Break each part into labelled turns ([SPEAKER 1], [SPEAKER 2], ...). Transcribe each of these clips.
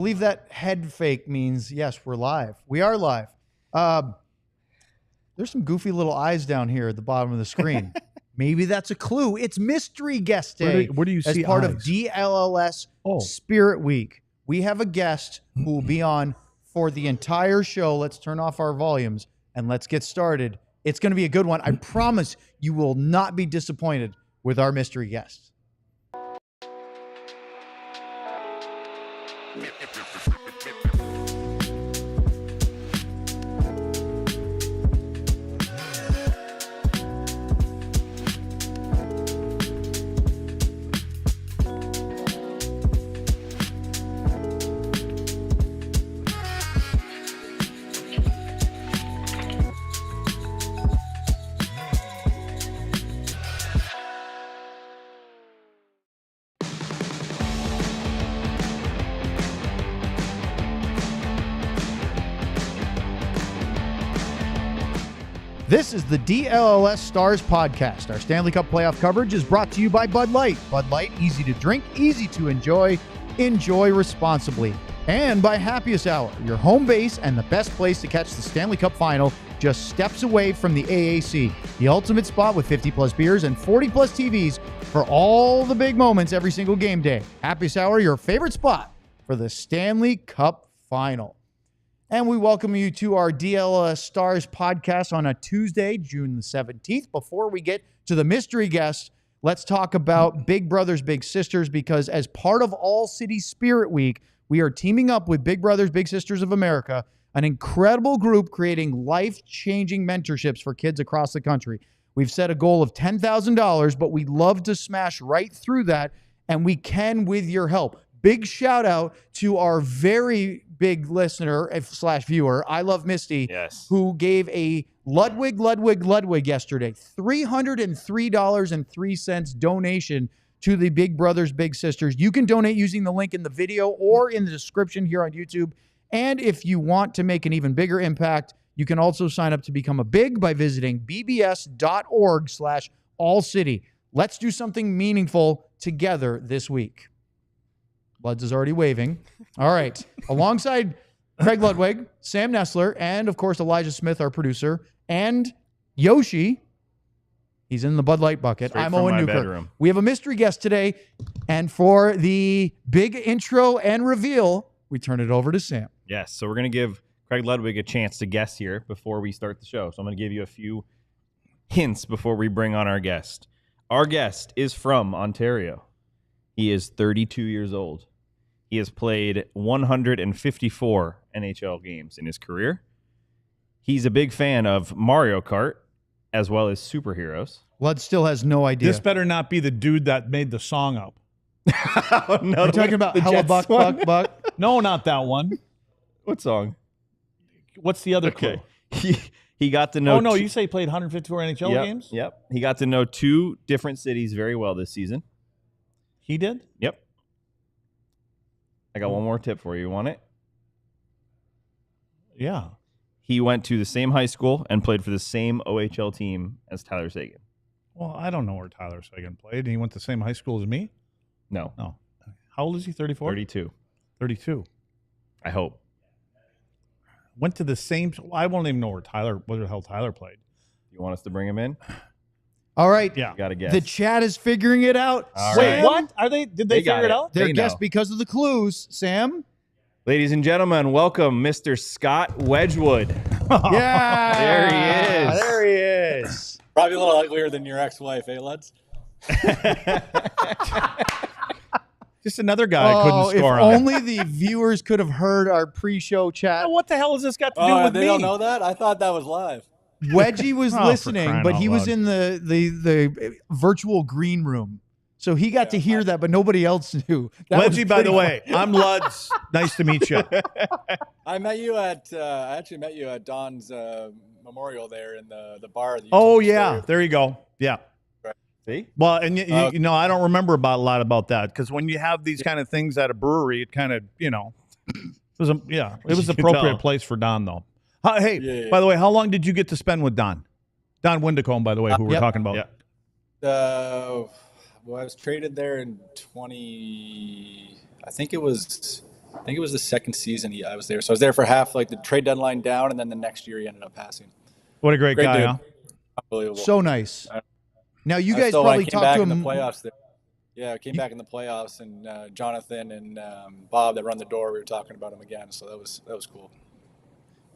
[SPEAKER 1] believe that head fake means, yes, we're live. We are live. There's some goofy little eyes down here at the bottom of the screen. Maybe that's a clue. It's Mystery Guest Day.
[SPEAKER 2] Where do you see
[SPEAKER 1] as part
[SPEAKER 2] eyes?
[SPEAKER 1] of DLLS
[SPEAKER 2] Oh.
[SPEAKER 1] Spirit Week. We have a guest who will be on for the entire show. Let's turn off our volumes and let's get started. It's going to be a good one. I promise you will not be disappointed with our mystery guest. This is the DLLS Stars podcast. Our Stanley Cup playoff coverage is brought to you by Bud Light. Bud Light, easy to drink, easy to enjoy. Enjoy responsibly. And by Happiest Hour, your home base and the best place to catch the Stanley Cup final, just steps away from the AAC. The ultimate spot with 50-plus beers and 40-plus TVs for all the big moments every single game day. Happiest Hour, your favorite spot for the Stanley Cup final. And we welcome you to our DLLS Stars podcast on a Tuesday, June the 17th. Before we get to the mystery guest, let's talk about Big Brothers Big Sisters, because as part of ALLCITY Spirit Week, we are teaming up with Big Brothers Big Sisters of America, an incredible group creating life-changing mentorships for kids across the country. We've set a goal of $10,000, but we'd love to smash right through that, and we can with your help. Big shout out to our very big listener / viewer, I Love Misty,
[SPEAKER 3] yes,
[SPEAKER 1] who gave a Ludwig yesterday, $303.03 donation to the Big Brothers Big Sisters. You can donate using the link in the video or in the description here on YouTube. And if you want to make an even bigger impact, you can also sign up to become a big by visiting bbs.org/allcity. Let's do something meaningful together this week. Bloods is already waving. All right. Alongside Craig Ludwig, Sam Nestler, and, of course, Elijah Smith, our producer, and Yoshi. He's in the Bud Light bucket.
[SPEAKER 3] Straight
[SPEAKER 1] I'm
[SPEAKER 3] from
[SPEAKER 1] Owen
[SPEAKER 3] my
[SPEAKER 1] Newkirk.
[SPEAKER 3] bedroom.
[SPEAKER 1] We have a mystery guest today. And for the big intro and reveal, we turn it over to Sam.
[SPEAKER 3] Yes, so we're going to give Craig Ludwig a chance to guess here before we start the show. So I'm going to give you a few hints before we bring on our guest. Our guest is from Ontario. He is 32 years old. He has played 154 NHL games in his career. He's a big fan of Mario Kart as well as superheroes.
[SPEAKER 1] Blood still has no idea.
[SPEAKER 2] This better not be the dude that made the song up.
[SPEAKER 3] Oh, no,
[SPEAKER 1] You're talking about Hella Buck, Buck, Buck?
[SPEAKER 2] No, not that one.
[SPEAKER 3] What song?
[SPEAKER 2] What's the other clue?
[SPEAKER 3] He got to know.
[SPEAKER 2] Oh, no, you say he played 154 NHL games?
[SPEAKER 3] Yep. He got to know 2 different cities very well this season.
[SPEAKER 2] He did?
[SPEAKER 3] Yep. I got one more tip for you. You want it?
[SPEAKER 2] Yeah.
[SPEAKER 3] He went to the same high school and played for the same OHL team as Tyler Seguin.
[SPEAKER 2] Well, I don't know where Tyler Seguin played. He went to the same high school as me?
[SPEAKER 3] No.
[SPEAKER 2] No. How old is he, 34?
[SPEAKER 3] 32.
[SPEAKER 2] 32.
[SPEAKER 3] I hope.
[SPEAKER 2] Went to the same. I won't even know where the hell Tyler played.
[SPEAKER 3] You want us to bring him in?
[SPEAKER 1] All right.
[SPEAKER 2] Yeah.
[SPEAKER 3] You got to guess.
[SPEAKER 1] The chat is figuring it out.
[SPEAKER 3] All
[SPEAKER 2] Wait,
[SPEAKER 3] right.
[SPEAKER 2] what? Are they? Did they
[SPEAKER 3] got
[SPEAKER 2] figure it
[SPEAKER 3] it.
[SPEAKER 2] out?
[SPEAKER 1] They're
[SPEAKER 3] They
[SPEAKER 1] guessed
[SPEAKER 3] know.
[SPEAKER 1] because of the clues, Sam.
[SPEAKER 3] Ladies and gentlemen, welcome Mr. Scott Wedgwood.
[SPEAKER 1] Yeah.
[SPEAKER 3] There he is.
[SPEAKER 1] There he is.
[SPEAKER 4] Probably a little uglier than your ex-wife, eh, lads?
[SPEAKER 2] Just another guy I couldn't
[SPEAKER 1] if
[SPEAKER 2] score on.
[SPEAKER 1] only the viewers could have heard our pre-show chat.
[SPEAKER 2] What the hell has this got to do
[SPEAKER 4] Oh,
[SPEAKER 2] with
[SPEAKER 4] they
[SPEAKER 2] me?
[SPEAKER 4] don't know that? I thought that was live.
[SPEAKER 1] Wedgie was
[SPEAKER 2] Oh, for
[SPEAKER 1] listening,
[SPEAKER 2] crying
[SPEAKER 1] but
[SPEAKER 2] out
[SPEAKER 1] he was
[SPEAKER 2] loud.
[SPEAKER 1] in the virtual green room. So he got to hear that, but nobody else knew. That was
[SPEAKER 2] Wedgie, by the
[SPEAKER 1] pretty
[SPEAKER 2] way, I'm Luds. Nice to meet you.
[SPEAKER 4] I met you at. I actually met you at Don's memorial there in the bar. That you
[SPEAKER 2] Oh,
[SPEAKER 4] told the
[SPEAKER 2] yeah.
[SPEAKER 4] story.
[SPEAKER 2] There you go. Yeah.
[SPEAKER 3] See?
[SPEAKER 2] Well, and you know, I don't remember a lot about that because when you have these kind of things at a brewery, it kind of, it was it was
[SPEAKER 3] You can
[SPEAKER 2] appropriate
[SPEAKER 3] tell.
[SPEAKER 2] place for Don though. Hey,
[SPEAKER 4] Yeah.
[SPEAKER 2] by the way, how long did you get to spend with Don? Don Windicombe, by the way, who we're
[SPEAKER 1] Yep.
[SPEAKER 2] talking about.
[SPEAKER 3] Yeah.
[SPEAKER 4] Well, I was traded there in 20. I think it was I think it was the second season I was there. So I was there for half, like the trade deadline down, and then the next year he ended up passing.
[SPEAKER 2] What a great guy,
[SPEAKER 4] dude.
[SPEAKER 2] huh?
[SPEAKER 4] Unbelievable.
[SPEAKER 1] So nice. Now you guys
[SPEAKER 4] still,
[SPEAKER 1] probably
[SPEAKER 4] when I came
[SPEAKER 1] talked
[SPEAKER 4] back
[SPEAKER 1] to
[SPEAKER 4] in
[SPEAKER 1] him.
[SPEAKER 4] the playoffs. I came back in the playoffs, and Jonathan and Bob that run the door, we were talking about him again. So that was cool.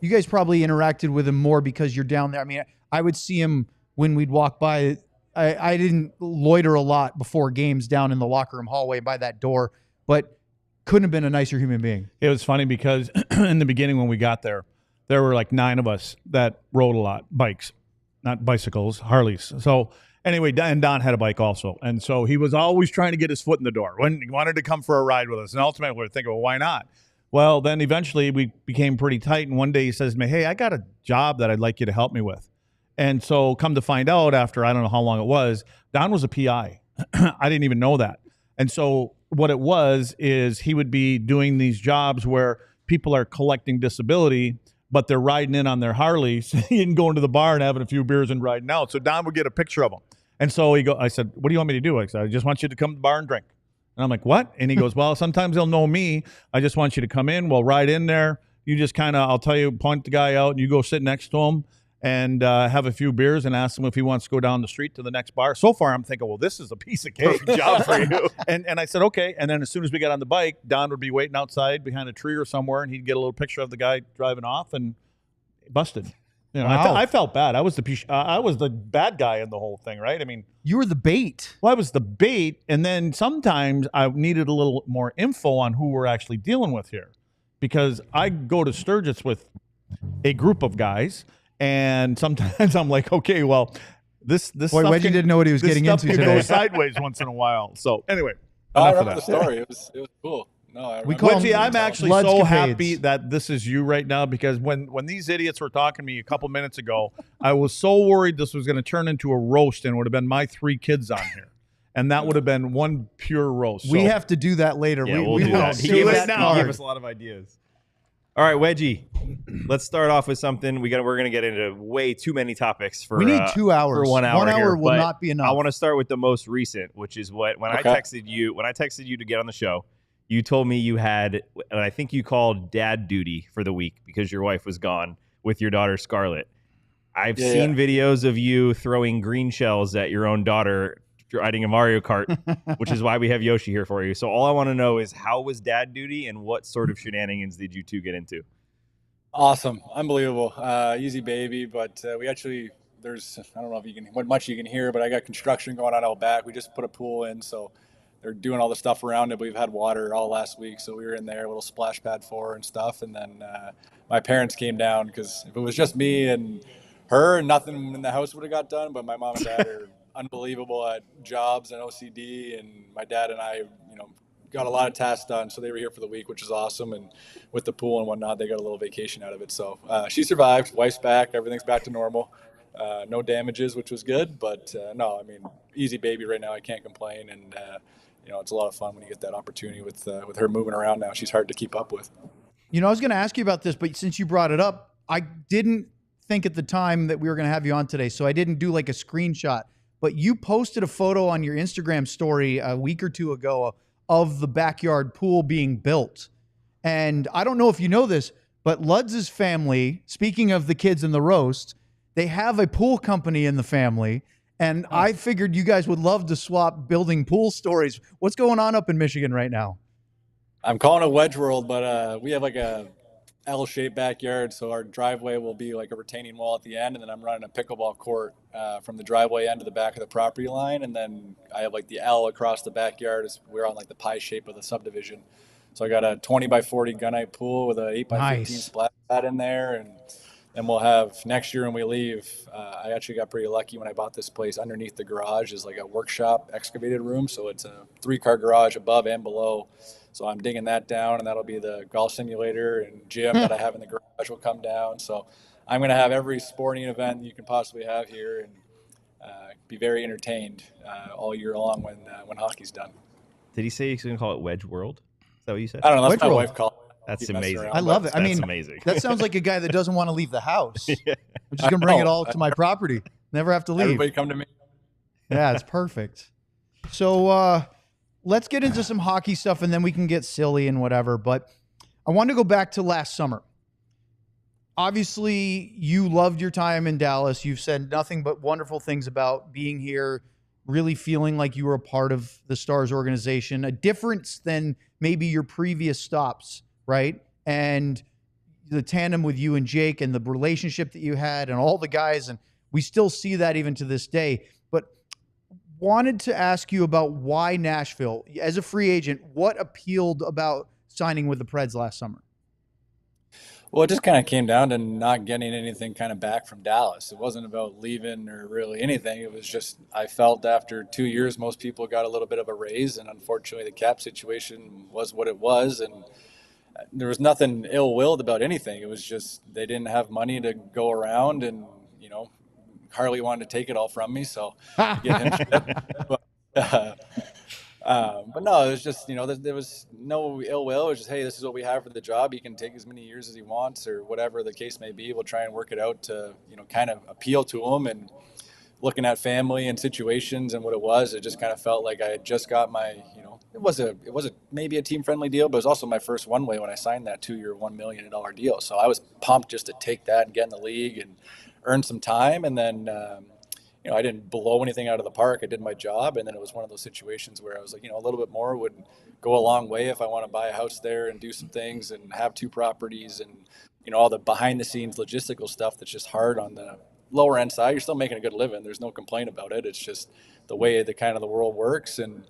[SPEAKER 1] You guys probably interacted with him more because you're down there. I mean, I would see him when we'd walk by. I didn't loiter a lot before games down in the locker room hallway by that door, but couldn't have been a nicer human being.
[SPEAKER 2] It was funny because in the beginning when we got there were like 9 of us that rode a lot, bikes, not bicycles, Harleys. So anyway, and Don had a bike also. And so he was always trying to get his foot in the door when he wanted to come for a ride with us. And ultimately we were thinking, well, why not? Well, then eventually we became pretty tight. And one day he says to me, hey, I got a job that I'd like you to help me with. And so come to find out after, I don't know how long it was, Don was a PI. I didn't even know that. And so what it was is he would be doing these jobs where people are collecting disability, but they're riding in on their Harleys and going to the bar and having a few beers and riding out. So Don would get a picture of them. And so I said, what do you want me to do? I said, I just want you to come to the bar and drink. And I'm like, what? And he goes, well, sometimes they'll know me. I just want you to come in. We'll ride in there. You just kind of, I'll tell you, point the guy out and you go sit next to him and have a few beers and ask him if he wants to go down the street to the next bar. So far, I'm thinking, well, this is a piece of cake.
[SPEAKER 3] Job for you.
[SPEAKER 2] And I said, okay. And then as soon as we got on the bike, Don would be waiting outside behind a tree or somewhere, and he'd get a little picture of the guy driving off and busted. You know,
[SPEAKER 1] Wow.
[SPEAKER 2] I felt bad. I was the bad guy in the whole thing, right? I mean,
[SPEAKER 1] You were the bait.
[SPEAKER 2] well, I was the bait, and then sometimes I needed a little more info on who we're actually dealing with here, because I go to Sturgis with a group of guys, and sometimes I'm like, okay, well, this
[SPEAKER 1] Boy,
[SPEAKER 2] stuff
[SPEAKER 1] Wedgie didn't know what he was
[SPEAKER 2] this
[SPEAKER 1] getting
[SPEAKER 2] stuff
[SPEAKER 1] into
[SPEAKER 2] can
[SPEAKER 1] today.
[SPEAKER 2] go sideways once in a while. So anyway,
[SPEAKER 4] I
[SPEAKER 2] enough of
[SPEAKER 4] remember the
[SPEAKER 2] that.
[SPEAKER 4] story. It was cool. No, I
[SPEAKER 1] We
[SPEAKER 4] remember.
[SPEAKER 1] call
[SPEAKER 2] Wedgie,
[SPEAKER 1] them
[SPEAKER 2] I'm actually
[SPEAKER 1] Bloods
[SPEAKER 2] so
[SPEAKER 1] Capades.
[SPEAKER 2] happy that this is you right now, because when these idiots were talking to me a couple minutes ago, I was so worried this was going to turn into a roast and it would have been my 3 kids on here. And that would have been one pure roast.
[SPEAKER 1] We
[SPEAKER 2] So-
[SPEAKER 1] have to do that later.
[SPEAKER 3] Yeah,
[SPEAKER 1] we
[SPEAKER 3] we'll do
[SPEAKER 1] will
[SPEAKER 3] that. He
[SPEAKER 1] do
[SPEAKER 3] gave,
[SPEAKER 1] that
[SPEAKER 3] us, he
[SPEAKER 1] card.
[SPEAKER 3] gave us a lot of ideas. All right, Wedgie, let's start off with something. We're going to get into way too many topics for
[SPEAKER 1] We need 2 hours.
[SPEAKER 3] for 1 hour.
[SPEAKER 1] 1 hour
[SPEAKER 3] here,
[SPEAKER 1] will
[SPEAKER 3] but
[SPEAKER 1] not be enough.
[SPEAKER 3] I want to start with the most recent, which is when I
[SPEAKER 4] Okay.
[SPEAKER 3] texted you to get on the show. You told me you had, and I think you called dad duty for the week because your wife was gone with your daughter Scarlett. I've seen videos of you throwing green shells at your own daughter riding a Mario Kart, which is why we have Yoshi here for you. So all I want to know is, how was dad duty and what sort of shenanigans did you two get into?
[SPEAKER 4] Awesome, unbelievable, easy baby. But we actually, I don't know if what much you can hear, but I got construction going on out back. We just put a pool in, so they're doing all the stuff around it. But we've had water all last week, so we were in there, a little splash pad for her and stuff. And then my parents came down, because if it was just me and her, nothing in the house would have got done. But my mom and dad are unbelievable at jobs and OCD, and my dad and I, got a lot of tasks done, so they were here for the week, which is awesome. And with the pool and whatnot, they got a little vacation out of it. So she survived. Wife's back. Everything's back to normal. No damages, which was good. But no, I mean, easy baby right now. I can't complain. And it's a lot of fun when you get that opportunity with her moving around now. She's hard to keep up with.
[SPEAKER 1] I was going to ask you about this, but since you brought it up, I didn't think at the time that we were going to have you on today, so I didn't do like a screenshot. But you posted a photo on your Instagram story a week or 2 ago of the backyard pool being built. And I don't know if you know this, but Ludz's family, speaking of the kids in the roast, they have a pool company in the family. And I figured you guys would love to swap building pool stories. What's going on up in Michigan right now?
[SPEAKER 4] I'm calling it Wedge World, but we have like a L-shaped backyard, so our driveway will be like a retaining wall at the end, and then I'm running a pickleball court from the driveway end to the back of the property line, and then I have like the L across the backyard. We're on like the pie shape of the subdivision, so I got a 20 by 40 gunite pool with a 8 by 15 splash pad in there, and then we'll have next year when we leave. I actually got pretty lucky when I bought this place. Underneath the garage is like a workshop excavated room, so it's a 3-car garage above and below. So I'm digging that down, and that'll be the golf simulator and gym that I have in the garage will come down. So I'm going to have every sporting event you can possibly have here, and be very entertained all year long when hockey's done.
[SPEAKER 3] Did he say he's going to call it Wedge World? Is that what you said?
[SPEAKER 4] I don't know. That's
[SPEAKER 1] Wedge
[SPEAKER 4] my
[SPEAKER 1] World.
[SPEAKER 4] wife called it.
[SPEAKER 3] That's
[SPEAKER 4] Keep messing
[SPEAKER 3] amazing.
[SPEAKER 4] around,
[SPEAKER 1] I love
[SPEAKER 4] but
[SPEAKER 1] it. I mean,
[SPEAKER 3] amazing.
[SPEAKER 1] that sounds like a guy that doesn't want to leave the house.
[SPEAKER 3] Yeah.
[SPEAKER 1] I'm just going to bring it
[SPEAKER 4] know.
[SPEAKER 1] all to my property. Never have to leave.
[SPEAKER 4] Everybody come to me.
[SPEAKER 1] Yeah, it's perfect. So let's get into some hockey stuff, and then we can get silly and whatever. But I want to go back to last summer. Obviously, you loved your time in Dallas. You've said nothing but wonderful things about being here, really feeling like you were a part of the Stars organization, a difference than maybe your previous stops, right? And the tandem with you and Jake and the relationship that you had and all the guys, and we still see that even to this day. But wanted to ask you about why Nashville. As a free agent, what appealed about signing with the Preds last summer?
[SPEAKER 4] Well, it just kind of came down to not getting anything kind of back from Dallas. It wasn't about leaving or really anything. It was just, I felt after 2 years, most people got a little bit of a raise, and unfortunately the cap situation was what it was, and there was nothing ill-willed about anything. It was just they didn't have money to go around, and, you know, Harley wanted to take it all from me, so give him shit. But no, it was just, you know, there was no ill will. It was just, hey, this is what we have for the job. He can take as many years as he wants, or whatever the case may be. We'll try and work it out to, you know, kind of appeal to him. And looking at family and situations and what it was, it just kind of felt like I had just got my, you know, it was maybe a team friendly deal, but it was also my first one way when I signed that 2-year, $1 million deal. So I was pumped just to take that and get in the league and earn some time. And then, you know, I didn't blow anything out of the park. I did my job. And then it was one of those situations where I was like, you know, a little bit more would go a long way if I want to buy a house there and do some things and have 2 properties and, you know, all the behind the scenes logistical stuff that's just hard on the lower end side. You're still making a good living. There's no complaint about it. It's just the way the kind of the world works. And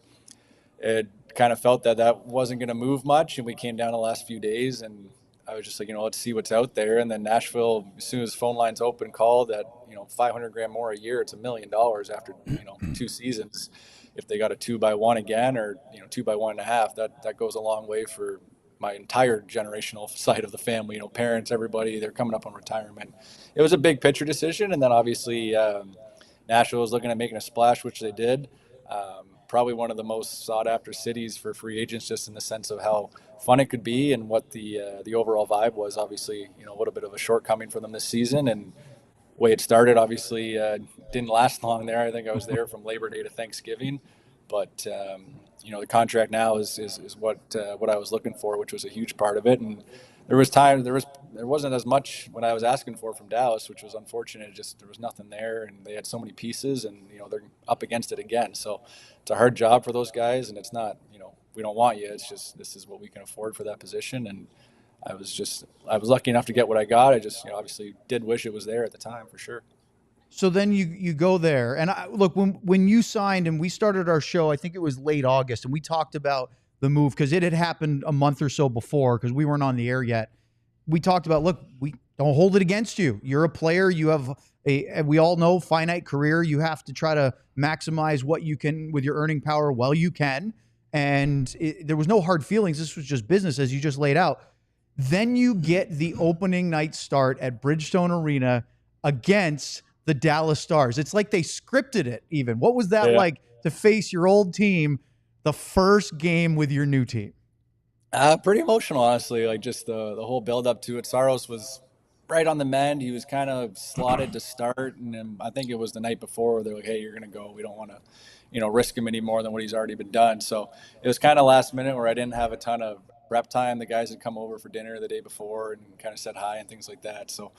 [SPEAKER 4] it kind of felt that wasn't going to move much. And we came down the last few days, and I was just like, you know, let's see what's out there. And then Nashville, as soon as phone lines open, called at, you know, $500,000 more a year. It's $1 million after, you know, 2 seasons. If they got a 2x1 again, or, you know, 2x1.5, that goes a long way for my entire generational side of the family. You know, parents, everybody, they're coming up on retirement. It was a big picture decision. And then obviously Nashville was looking at making a splash, which they did. Probably one of the most sought after cities for free agents, just in the sense of how fun it could be and what the overall vibe was. Obviously, you know, a little bit of a shortcoming for them this season, and the way it started obviously didn't last long there. I think I was there from Labor Day to Thanksgiving, but you know, the contract now is what I was looking for, which was a huge part of it. And there wasn't as much when I was asking for from Dallas, which was unfortunate. Just there was nothing there, and they had so many pieces, and, you know, they're up against it again. So it's a hard job for those guys, and it's not, you know, we don't want you. It's just, this is what we can afford for that position. And I was lucky enough to get what I got. I just, you know, obviously did wish it was there at the time, for sure.
[SPEAKER 1] So then you go there, and look, when you signed and we started our show, I think it was late August, and we talked about the move because it had happened a month or so before, because we weren't on the air yet. We talked about, look, we don't hold it against you. You're a player. You have we all know, finite career. You have to try to maximize what you can with your earning power while you can. And there was no hard feelings. This was just business, as you just laid out. Then you get the opening night start at Bridgestone Arena against the Dallas Stars. It's like they scripted it even. What was that like to face your old team the first game with your new team?
[SPEAKER 4] Pretty emotional, honestly. Like, just the whole build up to it. Saros was right on the mend. He was kind of slotted to start, and then I think it was the night before they're like, hey, you're going to go. We don't want to, you know, risk him any more than what he's already been done. So it was kind of last minute where I didn't have a ton of prep time. The guys had come over for dinner the day before and kind of said hi and things like that. So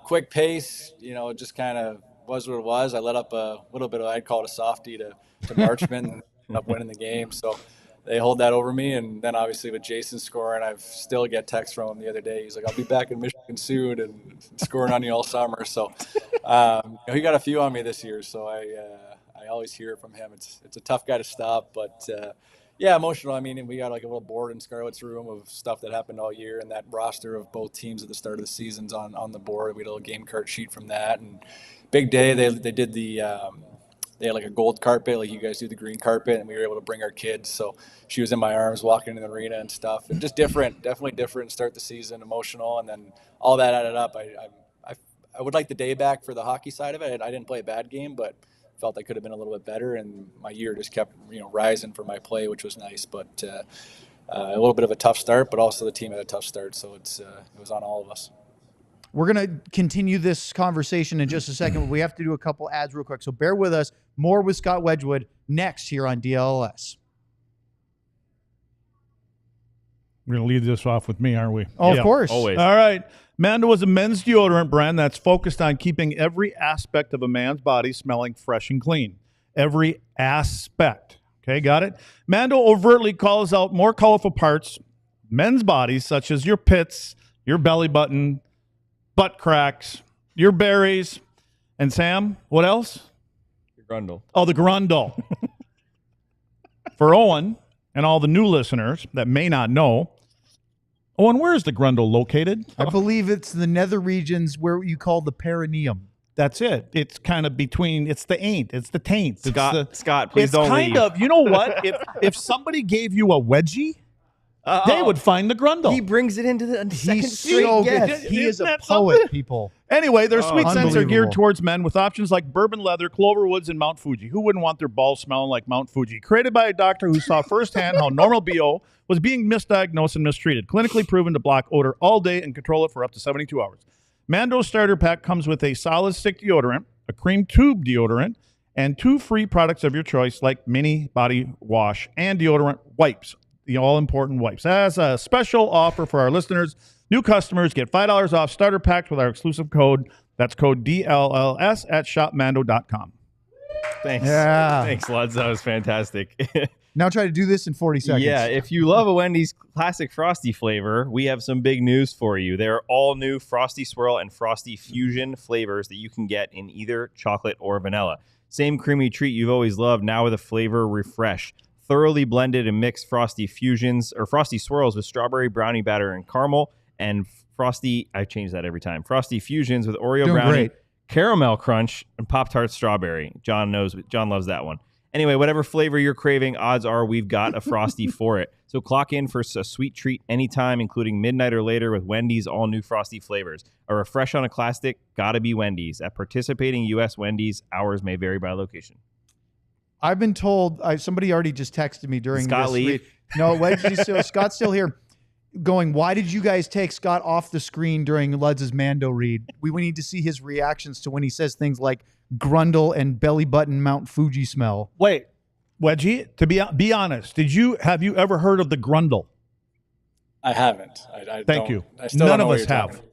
[SPEAKER 4] quick pace, you know, it just kind of was what it was. I let up a little bit of, I'd call it a softie to Marchman, and ended up winning the game. So they hold that over me. And then obviously with Jason scoring, I've still get texts from him the other day. He's like, I'll be back in Michigan soon, and scoring on you all summer. So he got a few on me this year. So I always hear from him. It's a tough guy to stop, but yeah, emotional. I mean, we got like a little board in Scarlett's room of stuff that happened all year, and that roster of both teams at the start of the season's on the board. We had a little game card sheet from that, and big day. They did the they had like a gold carpet, like you guys do the green carpet, and we were able to bring our kids. So she was in my arms walking in the arena and stuff, and just different, definitely different. Start the season emotional, and then all that added up. I would like the day back for the hockey side of it. I didn't play a bad game, but felt I could have been a little bit better, and my year just kept, you know, rising for my play, which was nice. But a little bit of a tough start, but also the team had a tough start, so it was on all of us.
[SPEAKER 1] We're going to continue this conversation in just a second, but we have to do a couple ads real quick. So bear with us. More with Scott Wedgwood next here on DLLS.
[SPEAKER 2] We're going to lead this off with me, aren't we?
[SPEAKER 1] Oh, of course.
[SPEAKER 3] Always.
[SPEAKER 2] All right. Mando is a men's deodorant brand that's focused on keeping every aspect of a man's body smelling fresh and clean. Every aspect. Okay, got it? Mando overtly calls out more colorful parts, men's bodies, such as your pits, your belly button, butt cracks, your berries, and Sam, what else?
[SPEAKER 3] Your grundle.
[SPEAKER 2] Oh, the grundle. For Owen and all the new listeners that may not know, Owen, where is the grundle located?
[SPEAKER 1] I believe it's the nether regions where you call the perineum.
[SPEAKER 2] That's it. It's kind of between. It's the ain't. It's the taint.
[SPEAKER 3] Scott, please don't leave.
[SPEAKER 2] It's kind of. You know what? If somebody gave you a wedgie, they would find the grundle.
[SPEAKER 3] He brings it into the second
[SPEAKER 1] He's
[SPEAKER 3] straight
[SPEAKER 1] so
[SPEAKER 3] guess.
[SPEAKER 1] good. He is
[SPEAKER 2] Isn't
[SPEAKER 1] a
[SPEAKER 2] that
[SPEAKER 1] poet,
[SPEAKER 2] something?
[SPEAKER 1] people.
[SPEAKER 2] Anyway, their sweet scents are
[SPEAKER 1] Unbelievable.
[SPEAKER 2] geared towards men with options like bourbon leather, clover woods, and Mount Fuji. Who wouldn't want their balls smelling like Mount Fuji? Created by a doctor who saw firsthand how normal BO was being misdiagnosed and mistreated. Clinically proven to block odor all day and control it for up to 72 hours. Mando's starter pack comes with a solid stick deodorant, a cream tube deodorant, and 2 free products of your choice like mini body wash and deodorant wipes, the all-important wipes. As a special offer for our listeners, new customers get $5 off starter packs with our exclusive code. That's code DLLS at shopmando.com.
[SPEAKER 3] Thanks.
[SPEAKER 1] Yeah.
[SPEAKER 3] Thanks, Luds. That was fantastic.
[SPEAKER 1] Now try to do this in 40 seconds.
[SPEAKER 3] Yeah, if you love a Wendy's classic Frosty flavor, we have some big news for you. There are all new Frosty Swirl and Frosty Fusion flavors that you can get in either chocolate or vanilla. Same creamy treat you've always loved, now with a flavor refresh. Thoroughly blended and mixed Frosty Fusions or Frosty Swirls with strawberry brownie batter and caramel, and Frosty, I change that every time, Frosty Fusions with Oreo
[SPEAKER 1] Doing
[SPEAKER 3] brownie,
[SPEAKER 1] great.
[SPEAKER 3] caramel crunch, and Pop-Tart strawberry. John loves that one. Anyway, whatever flavor you're craving, odds are we've got a Frosty for it. So clock in for a sweet treat anytime, including midnight or later with Wendy's all-new Frosty flavors. A refresh on a classic, gotta be Wendy's. At participating U.S. Wendy's, hours may vary by location.
[SPEAKER 1] I've been told, somebody already just texted me during
[SPEAKER 3] Scott
[SPEAKER 1] this
[SPEAKER 3] leave?
[SPEAKER 1] read. No, Scott's still here. Going, why did you guys take Scott off the screen during Luds' Mando read? We need to see his reactions to when he says things like grundle and belly button Mount Fuji smell.
[SPEAKER 2] Wait, Wedgie, to be honest, have you ever heard of the grundle?
[SPEAKER 4] I haven't. I
[SPEAKER 2] Thank
[SPEAKER 4] don't-
[SPEAKER 2] you.
[SPEAKER 4] I still
[SPEAKER 2] None
[SPEAKER 4] don't know
[SPEAKER 2] of
[SPEAKER 4] what
[SPEAKER 2] us
[SPEAKER 4] you're
[SPEAKER 2] have.
[SPEAKER 4] talking about.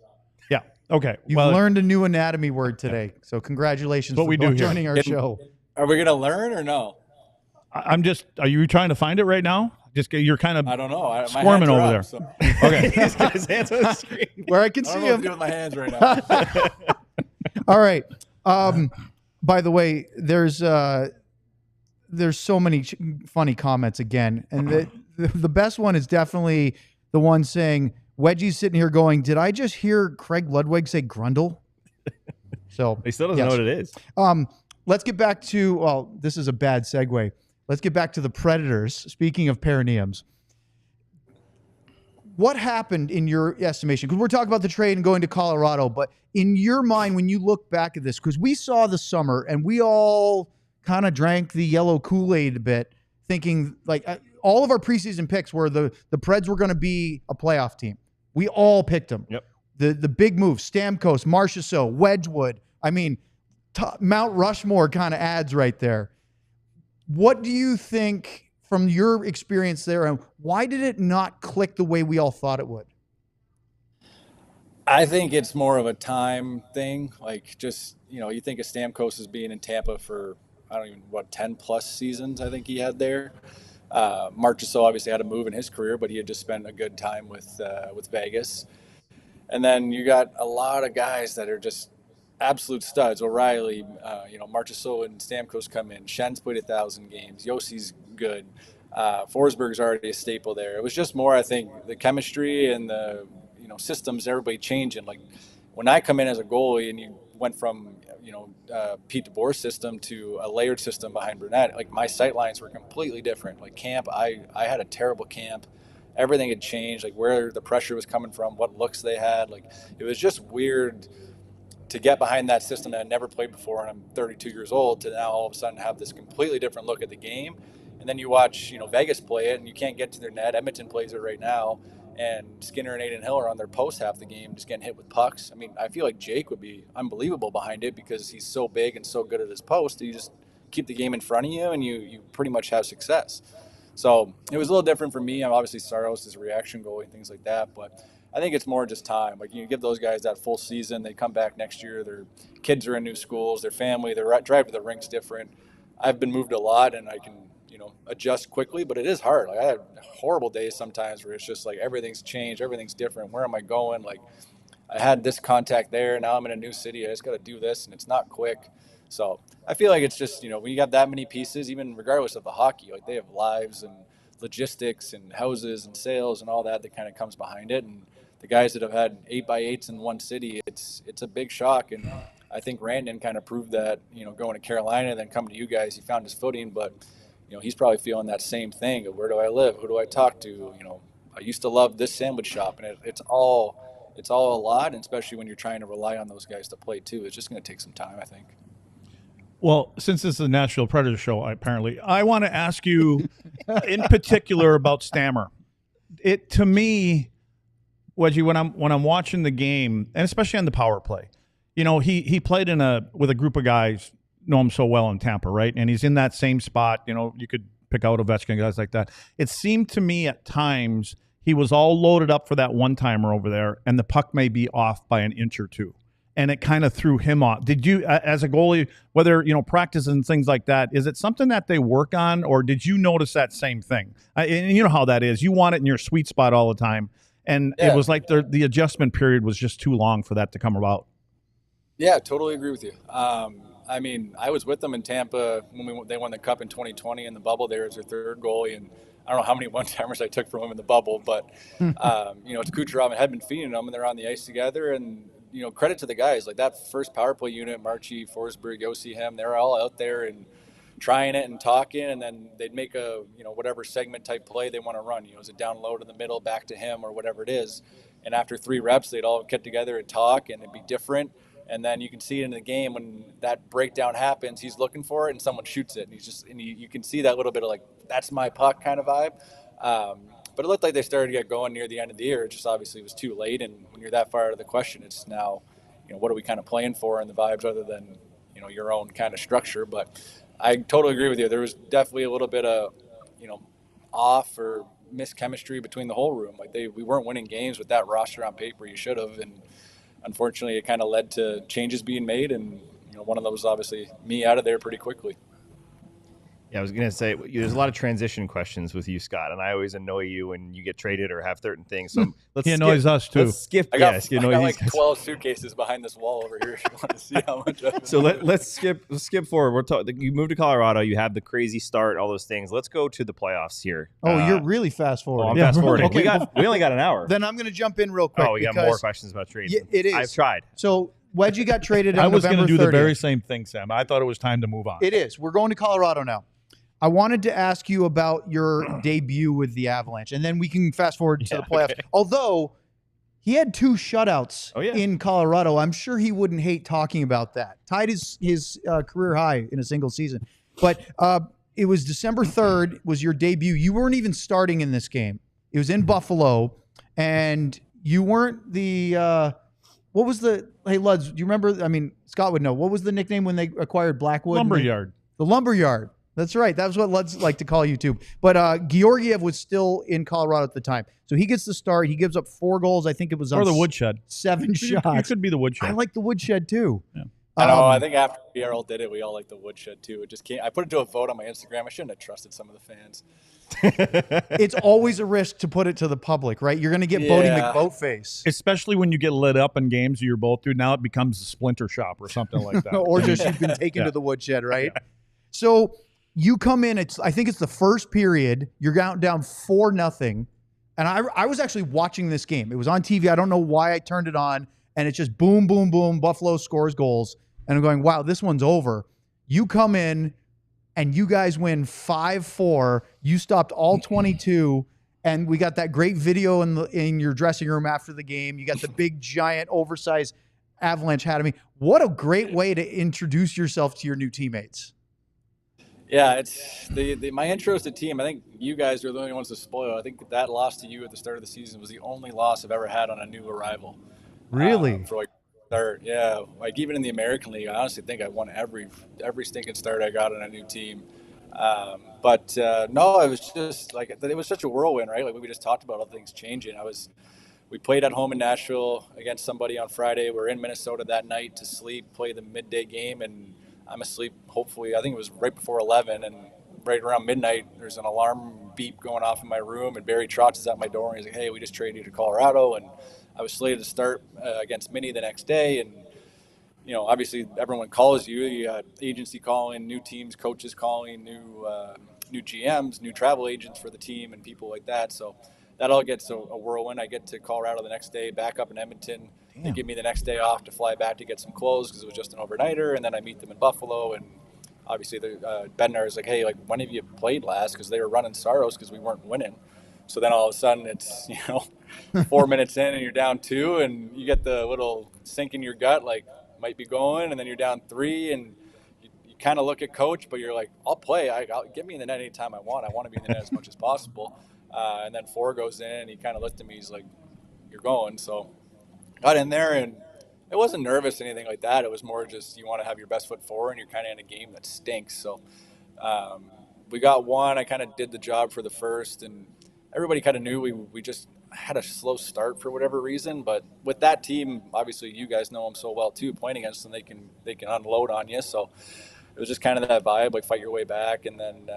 [SPEAKER 2] Yeah. Okay.
[SPEAKER 1] You've learned a new anatomy word today, so congratulations
[SPEAKER 2] What
[SPEAKER 1] for
[SPEAKER 2] we do
[SPEAKER 1] both
[SPEAKER 2] here.
[SPEAKER 1] joining our show.
[SPEAKER 4] Are we going to learn or no?
[SPEAKER 2] I'm just. Are you trying to find it right now? You're kind of
[SPEAKER 4] I don't know. My
[SPEAKER 2] squirming
[SPEAKER 4] hands are
[SPEAKER 2] over
[SPEAKER 4] up,
[SPEAKER 2] there.
[SPEAKER 4] so
[SPEAKER 2] Okay.
[SPEAKER 3] He's got his hands on the screen.
[SPEAKER 1] Where I can
[SPEAKER 4] I don't
[SPEAKER 1] see
[SPEAKER 4] know what to
[SPEAKER 1] him.
[SPEAKER 4] do with my hands right now.
[SPEAKER 1] All right. By the way, there's so many funny comments again, and the best one is definitely the one saying, "Wedgie's sitting here going, did I just hear Craig Ludwig say grundle?" So
[SPEAKER 3] He still doesn't
[SPEAKER 1] yes.
[SPEAKER 3] know what it is.
[SPEAKER 1] Let's get back to, well, this is a bad segue. Let's get back to the Predators. Speaking of perineums, what happened in your estimation? Because we're talking about the trade and going to Colorado, but in your mind, when you look back at this, because we saw the summer and we all kind of drank the yellow Kool-Aid a bit, thinking like all of our preseason picks were the Preds were going to be a playoff team. We all picked them.
[SPEAKER 3] Yep.
[SPEAKER 1] The big moves, Stamkos, Marchessault, Wedgwood. I mean, Mount Rushmore kind of adds right there. What do you think from your experience there, and why did it not click the way we all thought it would?
[SPEAKER 4] I think it's more of a time thing. Like, just, you think of Stamkos as being in Tampa for, 10 plus seasons I think he had there. Marchessault obviously had a move in his career, but he had just spent a good time with Vegas. And then you got a lot of guys that are just absolute studs. O'Reilly, Marchessault and Stamkos come in. Schen's played 1,000 games. Yossi's good. Forsberg's already a staple there. It was just more, I think, the chemistry and the systems, everybody changing. Like when I come in as a goalie and you went from Pete DeBoer's system to a layered system behind Brunette, like my sight lines were completely different. Like camp, I had a terrible camp. Everything had changed, like where the pressure was coming from, what looks they had. Like it was just weird to get behind that system that I never played before, and I'm 32 years old, to now all of a sudden have this completely different look at the game. And then you watch, Vegas play it, and you can't get to their net. Edmonton plays it right now, and Skinner and Aiden Hill are on their post half the game, just getting hit with pucks. I mean, I feel like Jake would be unbelievable behind it because he's so big and so good at his post. You just keep the game in front of you, and you pretty much have success. So it was a little different for me. I'm obviously Saros is a reaction goalie and things like that, but I think it's more just time. Like, you give those guys that full season, they come back next year, their kids are in new schools, their family, their drive to the rink's different. I've been moved a lot and I can, adjust quickly, but it is hard. Like, I had horrible days sometimes where it's just like everything's changed, everything's different. Where am I going? Like, I had this contact there, now I'm in a new city, I just got to do this, and it's not quick. So I feel like it's just, when you got that many pieces, even regardless of the hockey, like, they have lives and logistics and houses and sales and all that kind of comes behind it. And the guys that have had 8x8s in one city, it's a big shock. And I think Randon kind of proved that, going to Carolina and then coming to you guys, he found his footing. But, he's probably feeling that same thing of, where do I live? Who do I talk to? I used to love this sandwich shop, and it's all a lot, and especially when you're trying to rely on those guys to play too. It's just going to take some time, I think.
[SPEAKER 2] Well, since this is a Nashville Predator show, apparently, I want to ask you in particular about Stammer. It, to me, Wedgie, when I'm watching the game, and especially on the power play, he played with a group of guys know him so well in Tampa, right? And he's in that same spot. You could pick out Ovechkin, guys like that. It seemed to me at times he was all loaded up for that one-timer over there, and the puck may be off by an inch or two. And it kind of threw him off. Did you, as a goalie, whether, practice and things like that, is it something that they work on, or did you notice that same thing? And you know how that is. You want it in your sweet spot all the time. And It was like the adjustment period was just too long for that to come about.
[SPEAKER 4] Yeah, totally agree with you. I was with them in Tampa when they won the Cup in 2020 in the bubble. There was their third goalie, and I don't know how many one-timers I took from him in the bubble, but it's Kucherov and had been feeding them, and they're on the ice together. And credit to the guys, like that first power play unit, Marchie, Forsberg, Yossi, him, they're all out there and trying it and talking, and then they'd make a whatever segment type play they want to run. Is it down low to the middle, back to him, or whatever it is. And after 3 reps, they'd all get together and talk, and it'd be different. And then you can see it in the game when that breakdown happens. He's looking for it, and someone shoots it, and you can see that little bit of like, that's my puck kind of vibe. But it looked like they started to get going near the end of the year. It just obviously was too late. And when you're that far out of the question, it's now, what are we kind of playing for in the vibes other than, your own kind of structure. But I totally agree with you. There was definitely a little bit of, off or mischemistry between the whole room. Like we weren't winning games with that roster on paper. You should have. And unfortunately, it kind of led to changes being made. And, one of those, obviously, me out of there pretty quickly.
[SPEAKER 3] Yeah, I was going to say, there's a lot of transition questions with you, Scott, and I always annoy you when you get traded or have certain things. So
[SPEAKER 2] he annoys us, too.
[SPEAKER 3] Let's skip.
[SPEAKER 4] I got like 12 suitcases behind this wall over here if you want to see how much of it.
[SPEAKER 3] So let's skip forward. You moved to Colorado. You have the crazy start, all those things. Let's go to the playoffs here.
[SPEAKER 1] Oh, you're really fast forwarding.
[SPEAKER 3] I'm fast forwarding. Okay. We only got an hour.
[SPEAKER 1] Then I'm going to jump in real quick.
[SPEAKER 3] Oh, we got more questions about trades.
[SPEAKER 1] It is.
[SPEAKER 3] I've tried.
[SPEAKER 1] So Wedgie got traded on
[SPEAKER 2] I was
[SPEAKER 1] going to
[SPEAKER 2] do
[SPEAKER 1] 30th.
[SPEAKER 2] the very same thing, Sam. I thought it was time to move on.
[SPEAKER 1] It is. We're going to Colorado now. I wanted to ask you about your debut with the Avalanche, and then we can fast forward to the playoffs. Okay. Although he had 2 shutouts in Colorado, I'm sure he wouldn't hate talking about that. Tied his career high in a single season. But it was December 3rd was your debut. You weren't even starting in this game. It was in Buffalo, and you weren't the what was the – hey, Luds, do you remember – I mean, Scott would know. What was the nickname when they acquired Blackwood?
[SPEAKER 2] Lumberyard.
[SPEAKER 1] The Lumberyard. That's right. That was what Luds like to call you too. But Georgiev was still in Colorado at the time. So he gets the start. He gives up 4 goals. I think it was on
[SPEAKER 2] or the Woodshed.
[SPEAKER 1] 7 shots.
[SPEAKER 2] It could be the Woodshed.
[SPEAKER 1] I like the Woodshed too.
[SPEAKER 2] Yeah.
[SPEAKER 4] I know. I think after BRL did it, we all like the Woodshed too. It just can't. I put it to a vote on my Instagram. I shouldn't have trusted some of the fans.
[SPEAKER 1] It's always a risk to put it to the public, right? You're going to get Bodie McBoatface.
[SPEAKER 2] Especially when you get lit up in games you're both through. Now it becomes a splinter shop or something like that.
[SPEAKER 1] Or just you've been taken to the Woodshed, right? Yeah. So you come in, I think it's the first period. You're down 4-0. And I was actually watching this game. It was on TV. I don't know why I turned it on. And it's just boom, boom, boom. Buffalo scores goals. And I'm going, wow, this one's over. You come in and you guys win 5-4. You stopped all 22. And we got that great video in your dressing room after the game. You got the big, giant, oversized Avalanche hat of me. What a great way to introduce yourself to your new teammates.
[SPEAKER 4] Yeah, it's my intro to the team. I think you guys are the only ones to spoil. I think that loss to you at the start of the season was the only loss I've ever had on a new arrival.
[SPEAKER 1] Really?
[SPEAKER 4] For start, yeah. Like even in the American League, I honestly think I won every stinking start I got on a new team. No, it was just like it was such a whirlwind, right? Like we just talked about all things changing. We played at home in Nashville against somebody on Friday. We're in Minnesota that night to sleep, play the midday game, and I'm asleep. Hopefully, I think it was right before 11, and right around midnight, there's an alarm beep going off in my room, and Barry Trotz is at my door, and he's like, "Hey, we just traded you to Colorado," and I was slated to start against Minnie the next day, and obviously everyone calls you. You got agency calling, new teams, coaches calling, new GMs, new travel agents for the team, and people like that. So that all gets a whirlwind. I get to Colorado the next day, back up in Edmonton. Damn. They give me the next day off to fly back to get some clothes because it was just an overnighter, and then I meet them in Buffalo. And obviously, Bednar is like, "Hey, like when have you played last?" Because they were running Saros because we weren't winning. So then all of a sudden it's 4 minutes in and you're down 2, and you get the little sink in your gut like might be going, and then you're down 3, and you kind of look at coach, but you're like, I'll play. I'll get me in the net anytime I want. I want to be in the net as much as possible. And then 4 goes in, and he kind of looked at me. He's like, "You're going." So got in there, and it wasn't nervous or anything like that. It was more just you want to have your best foot forward, and you're kind of in a game that stinks. So we got 1. I kind of did the job for the first, and everybody kind of knew we just had a slow start for whatever reason. But with that team, obviously you guys know them so well too. Playing against them, they can unload on you. So it was just kind of that vibe, like fight your way back, and then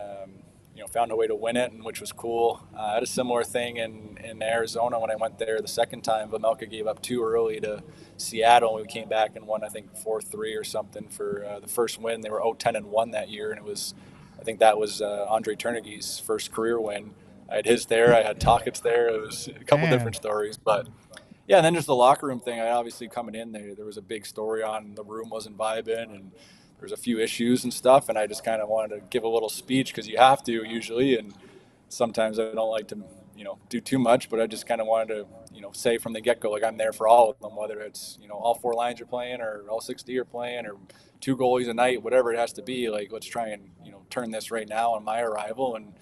[SPEAKER 4] found a way to win it, and which was cool. I had a similar thing in Arizona when I went there the second time. Vamelka gave up 2 early to Seattle, and we came back and won, I think 4-3 or something for the first win. They were 0-10-1 that year, and I think that was Andre Turnegie's first career win. I had his there. I had Tockett's there. It was a couple different stories, but yeah. And then just the locker room thing. I obviously coming in there was a big story on the room wasn't vibing, and there's a few issues and stuff. And I just kind of wanted to give a little speech because you have to usually, and sometimes I don't like to do too much, but I just kind of wanted to say from the get-go, like I'm there for all of them, whether it's all 4 lines are playing or all 60 are playing or 2 goalies a night, whatever it has to be. Like let's try and turn this right now on my arrival and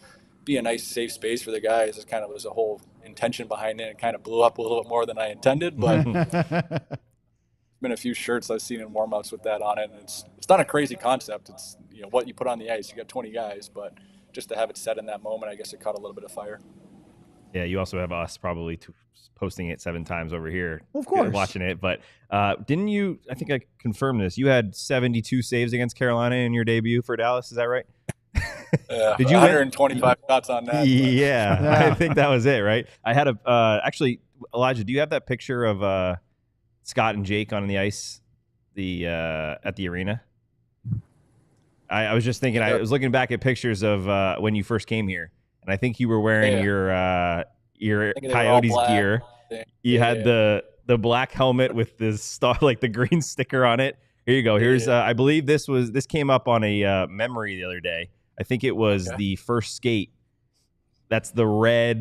[SPEAKER 4] be a nice safe space for the guys. It kind of was a whole intention behind it. It kind of blew up a little bit more than I intended, but been a few shirts I've seen in warm-ups with that on it, and it's not a crazy concept. It's what you put on the ice. You got 20 guys, but just to have it set in that moment, I guess it caught a little bit of fire.
[SPEAKER 3] Yeah, you also have us probably posting it 7 times over here.
[SPEAKER 1] Of course,
[SPEAKER 3] watching it. But didn't you? I think I confirmed this. You had 72 saves against Carolina in your debut for Dallas. Is that right?
[SPEAKER 4] Did you 125 shots on that?
[SPEAKER 3] Yeah, I think that was it, right? I had actually, Elijah, do you have that picture of Scott and Jake on the ice at the arena? I was just thinking, I was looking back at pictures of when you first came here, and I think you were wearing your Coyotes gear. You had the black helmet with the star, like the green sticker on it. Here you go. Here's I believe this came up on a memory the other day. I think it was the first skate. That's the red.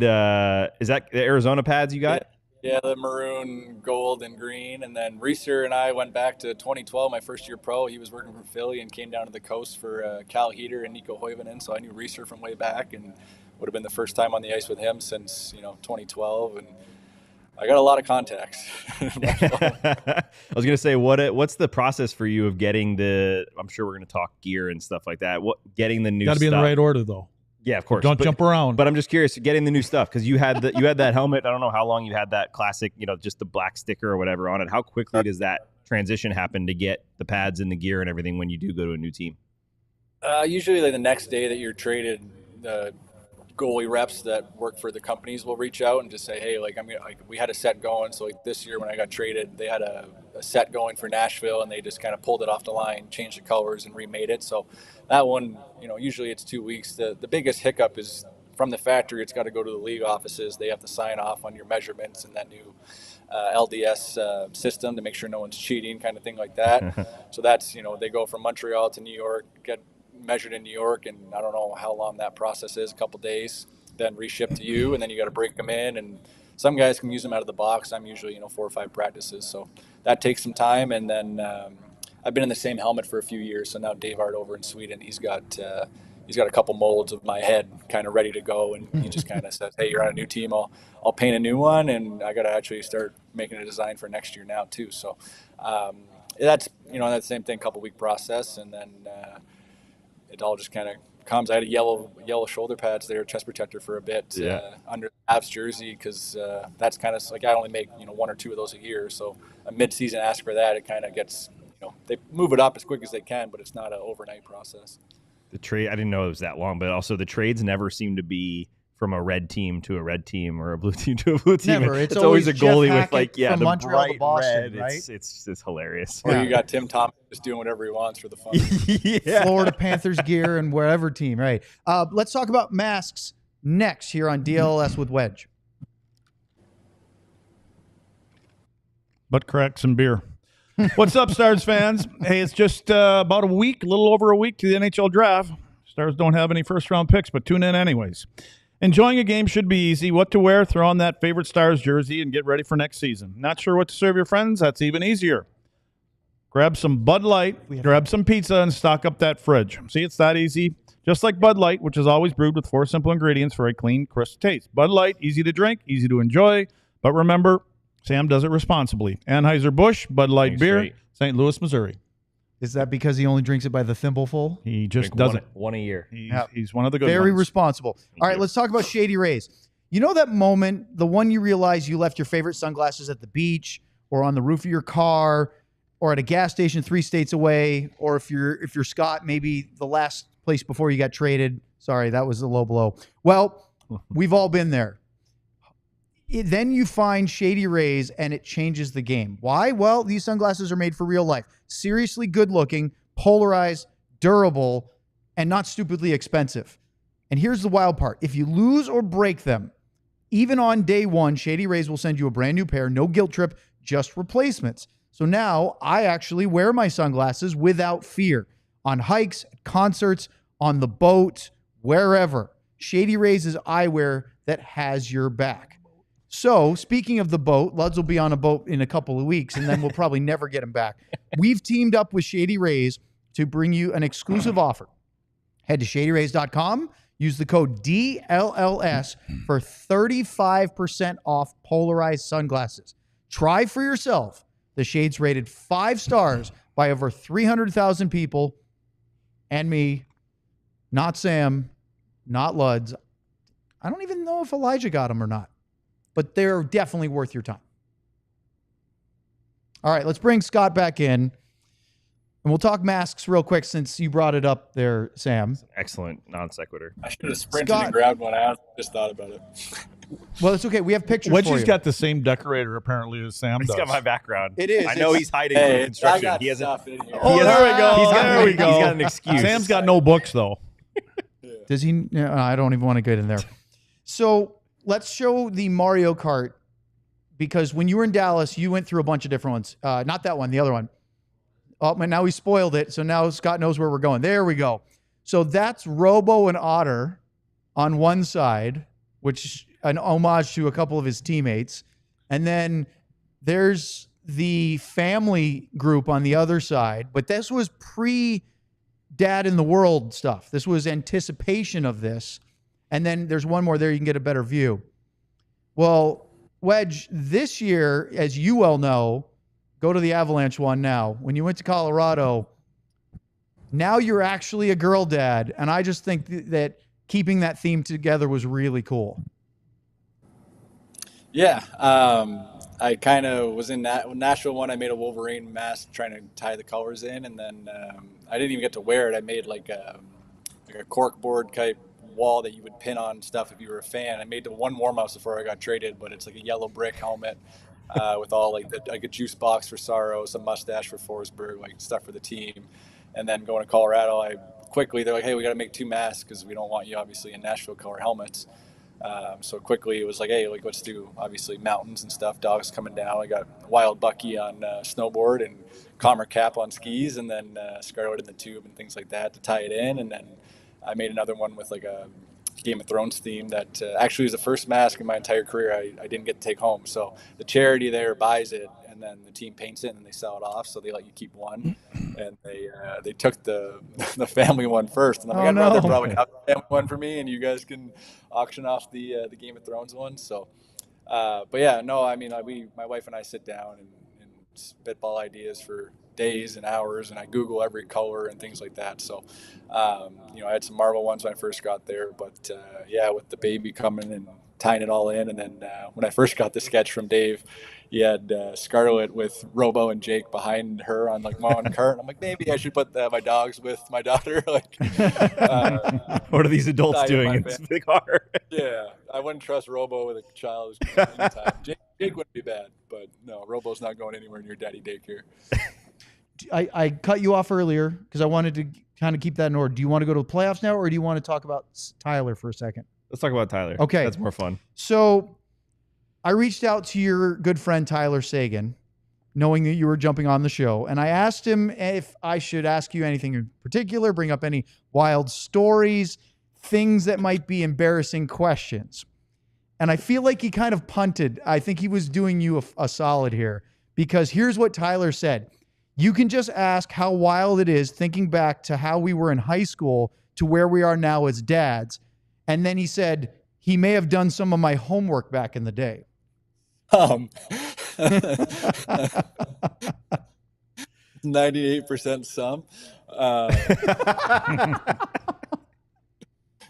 [SPEAKER 3] Is that the Arizona pads you got?
[SPEAKER 4] Yeah, the maroon, gold, and green. And then Reeser and I went back to 2012, my first year pro. He was working for Philly and came down to the coast for Cal Heater and Nico Hoivanen. So I knew Reeser from way back and would have been the first time on the ice with him since 2012. And I got a lot of contacts.
[SPEAKER 3] I was going to say, what's the process for you of getting I'm sure we're going to talk gear and stuff like that. Getting the new stuff.
[SPEAKER 2] Got to be in the right order, though.
[SPEAKER 3] Yeah, of course.
[SPEAKER 2] Don't jump around.
[SPEAKER 3] But I'm just curious, getting the new stuff, because you had that helmet. I don't know how long you had that classic, just the black sticker or whatever on it. How quickly does that transition happen to get the pads and the gear and everything when you do go to a new team?
[SPEAKER 4] Usually like the next day that you're traded, the goalie reps that work for the companies will reach out and just say, hey, we had a set going. So like this year when I got traded, they had a set going for Nashville, and they just kind of pulled it off the line, changed the colors, and remade it. So that one, usually it's 2 weeks. The biggest hiccup is from the factory. It's got to go to the league offices. They have to sign off on your measurements and that new LDS system to make sure no one's cheating, kind of thing like that. So that's, they go from Montreal to New York, get measured in New York, and I don't know how long that process is, a couple days, then reship to you, and then you got to break them in, and some guys can use them out of the box. I'm usually 4 or 5 practices, so that takes some time. And then I've been in the same helmet for a few years, so now Dave Art over in Sweden, he's got a couple molds of my head kind of ready to go, and he just kind of says, hey, you're on a new team, I'll paint a new one, and I got to actually start making a design for next year now too. So that's that same thing, couple week process, and then it all just kind of comes. I had a yellow shoulder pads there, chest protector for a bit under the Avs jersey because that's kind of like I only make 1 or 2 of those a year. So a mid-season ask for that, it kind of gets they move it up as quick as they can, but it's not an overnight process.
[SPEAKER 3] The trade, I didn't know it was that long, but also the trades never seem to be from a red team to a red team or a blue team to a blue team.
[SPEAKER 1] Never.
[SPEAKER 3] It's always a goalie
[SPEAKER 1] Jeff
[SPEAKER 3] with like
[SPEAKER 1] from
[SPEAKER 3] the
[SPEAKER 1] Montreal to
[SPEAKER 3] bright
[SPEAKER 1] Boston,
[SPEAKER 3] red.
[SPEAKER 1] right?
[SPEAKER 3] It's hilarious.
[SPEAKER 4] Or you got Tim Thomas just doing whatever he wants for the fun.
[SPEAKER 1] Florida Panthers gear and wherever team, right? Let's talk about masks next here on DLLS with Wedge.
[SPEAKER 2] Butt cracks and beer. What's up, Stars fans? Hey, it's just about a little over a week to the NHL draft. Stars don't have any first-round picks, but tune in anyways. Enjoying a game should be easy. What to wear? Throw on that favorite Stars jersey and get ready for next season. Not sure what to serve your friends? That's even easier. Grab some Bud Light, grab some pizza, and stock up that fridge. See, it's that easy. Just like Bud Light, which is always brewed with 4 simple ingredients for a clean, crisp taste. Bud Light, easy to drink, easy to enjoy. But remember, Sam does it responsibly. Anheuser-Busch, Bud Light beer,
[SPEAKER 3] straight.
[SPEAKER 2] St. Louis, Missouri.
[SPEAKER 1] Is that because he only drinks it by the thimbleful?
[SPEAKER 2] He just
[SPEAKER 3] Drink
[SPEAKER 2] does it.
[SPEAKER 3] one a year.
[SPEAKER 2] He's one of the good
[SPEAKER 1] Very
[SPEAKER 2] ones.
[SPEAKER 1] responsible. All right,
[SPEAKER 3] you.
[SPEAKER 1] let's talk about Shady Rays. You know that moment, the one you realize you left your favorite sunglasses at the beach or on the roof of your car or at a gas station 3 states away, or if you're Scott, maybe the last place before you got traded. Sorry, that was a low blow. Well, we've all been there. Then you find Shady Rays and it changes the game. Why? Well, these sunglasses are made for real life. Seriously good looking, polarized, durable, and not stupidly expensive. And here's the wild part. If you lose or break them, even on day 1, Shady Rays will send you a brand new pair, no guilt trip, just replacements. So now I actually wear my sunglasses without fear on hikes, concerts, on the boat, wherever. Shady Rays is eyewear that has your back. So, speaking of the boat, Luds will be on a boat in a couple of weeks, and then we'll probably never get him back. We've teamed up with Shady Rays to bring you an exclusive offer. Head to shadyrays.com, use the code DLLS for 35% off polarized sunglasses. Try for yourself the shades rated 5 stars by over 300,000 people, and me, not Sam, not Luds. I don't even know if Elijah got them or not. But they're definitely worth your time. All right, let's bring Scott back in. And we'll talk masks real quick since you brought it up there, Sam.
[SPEAKER 3] Excellent non sequitur.
[SPEAKER 4] I should have sprinted and grabbed one. I just thought about it.
[SPEAKER 1] Well, it's okay. We have pictures for
[SPEAKER 2] Wedgie's
[SPEAKER 1] you.
[SPEAKER 2] got the same decorator apparently as Sam
[SPEAKER 3] He's
[SPEAKER 2] does.
[SPEAKER 3] got my background.
[SPEAKER 1] It is.
[SPEAKER 3] I know he's hiding from construction.
[SPEAKER 4] I got
[SPEAKER 3] He hasn't.
[SPEAKER 4] stuff in here.
[SPEAKER 2] Oh, there we go. There we go.
[SPEAKER 3] He's got an excuse.
[SPEAKER 2] Sam's got no books, though.
[SPEAKER 1] Does he? No, I don't even want to get in there. So let's show the Mario Kart, because when you were in Dallas, you went through a bunch of different ones. Not that one, the other one. Oh, but now we spoiled it, so now Scott knows where we're going. There we go. So that's Robo and Otter on one side, which an homage to a couple of his teammates. And then there's the family group on the other side. But this was pre-Dad in the World stuff. This was anticipation of this. And then there's one more there. You can get a better view. Well, Wedge, this year, as you well know, go to the Avalanche one now. When you went to Colorado, now you're actually a girl dad. And I just think that keeping that theme together was really cool.
[SPEAKER 4] Yeah. I kind of was in that Nashville one. I made a Wolverine mask trying to tie the colors in. And then I didn't even get to wear it. I made like a corkboard type wall that you would pin on stuff if you were a fan. I made the one warm-ups before I got traded, but it's like a yellow brick helmet with all like a juice box for Sorrow, some mustache for Forsberg, like stuff for the team. And then going to Colorado, they're like, hey, we got to make 2 masks because we don't want you obviously in Nashville color helmets. So quickly it was like, hey, like let's do obviously mountains and stuff, dogs coming down. I got Wild Bucky on snowboard and Commer Cap on skis, and then Scarlet in the tube and things like that to tie it in. And then I made another one with like a Game of Thrones theme that actually was the first mask in my entire career I didn't get to take home. So the charity there buys it, and then the team paints it, and then they sell it off. So they let you keep one, and they took the family one first. And I'm like, I'd rather probably have the family one for me, and you guys can auction off the Game of Thrones one. So, but yeah, no, I mean, my wife and I sit down and spitball ideas for days and hours, and I Google every color and things like that. So, I had some Marvel ones when I first got there, but with the baby coming and tying it all in, and then when I first got the sketch from Dave, he had Scarlett with Robo and Jake behind her on like one cart. And I'm like, maybe I should put my dogs with my daughter. Like,
[SPEAKER 3] what are these adults doing in this big car?
[SPEAKER 4] Yeah, I wouldn't trust Robo with a child anytime. Jake wouldn't be bad, but no, Robo's not going anywhere near daddy daycare.
[SPEAKER 1] I cut you off earlier because I wanted to kind of keep that in order. Do you want to go to the playoffs now, or do you want to talk about Tyler for a second?
[SPEAKER 3] Let's talk about Tyler.
[SPEAKER 1] Okay.
[SPEAKER 3] That's more fun.
[SPEAKER 1] So I reached out to your good friend Tyler Sagan, knowing that you were jumping on the show, and I asked him if I should ask you anything in particular, bring up any wild stories, things that might be embarrassing questions. And I feel like he kind of punted. I think he was doing you a solid here, because here's what Tyler said. You can just ask how wild it is thinking back to how we were in high school to where we are now as dads. And then he said he may have done some of my homework back in the day.
[SPEAKER 4] 98% some.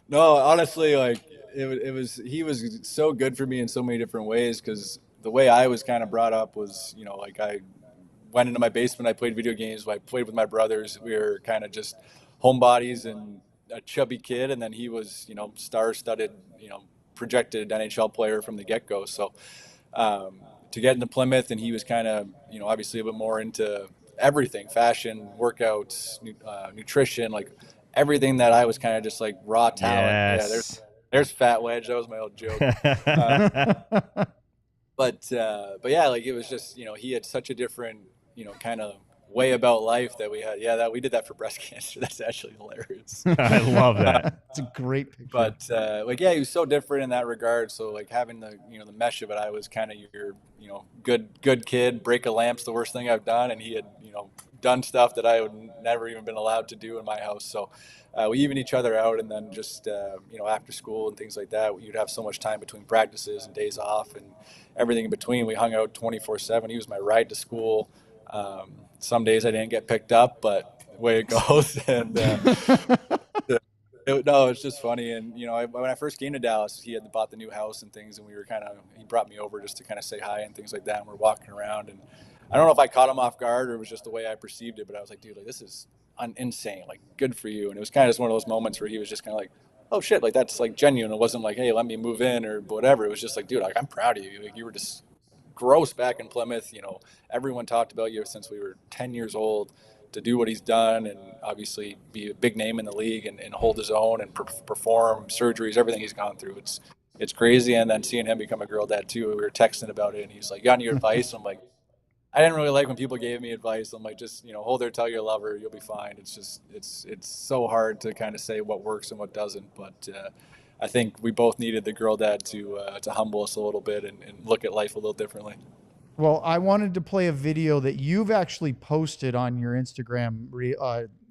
[SPEAKER 4] No, honestly, like he was so good for me in so many different ways, because the way I was kind of brought up was, like I went into my basement, I played video games, I played with my brothers. We were kind of just homebodies and a chubby kid, and then he was, star-studded, projected NHL player from the get-go. So to get into Plymouth, and he was kind of, obviously a bit more into everything, fashion, workouts, nutrition, like everything that I was kind of just like raw talent.
[SPEAKER 3] Yes.
[SPEAKER 4] Yeah, there's Fat Wedge. That was my old joke. But yeah, like it was just, he had such a different, kind of way about life that we had. Yeah, that we did that for breast cancer. That's actually hilarious.
[SPEAKER 2] I love that.
[SPEAKER 1] It's a great picture.
[SPEAKER 4] But he was so different in that regard. So like having the, the mesh of it, I was kind of your, good kid. Break a lamp's the worst thing I've done, and he had, done stuff that I would never even been allowed to do in my house. So we even each other out, and then just after school and things like that, you'd have so much time between practices and days off and everything in between. We hung out 24/7. He was my ride to school. Some days I didn't get picked up, but the way it goes. And it's just funny. And when I first came to Dallas, he had bought the new house and things, and he brought me over just to kind of say hi and things like that. And we're walking around, and I don't know if I caught him off guard or it was just the way I perceived it, but I was like, dude, like this is insane, like good for you. And it was kind of just one of those moments where he was just kind of like, oh shit, like that's like genuine. It wasn't like, hey, let me move in or whatever. It was just like, dude, like I'm proud of you. Like you were just gross back in Plymouth. Everyone talked about you since we were 10 years old. To do what he's done and obviously be a big name in the league and hold his own and perform surgeries, everything he's gone through. It's crazy. And then seeing him become a girl dad too, we were texting about it and he's like, got any advice? I'm like, I didn't really like when people gave me advice. I'm like, just, hold her, tell your lover, you'll be fine. It's just, it's so hard to kind of say what works and what doesn't. But I think we both needed the girl dad to humble us a little bit and look at life a little differently.
[SPEAKER 1] Well, I wanted to play a video that you've actually posted on your Instagram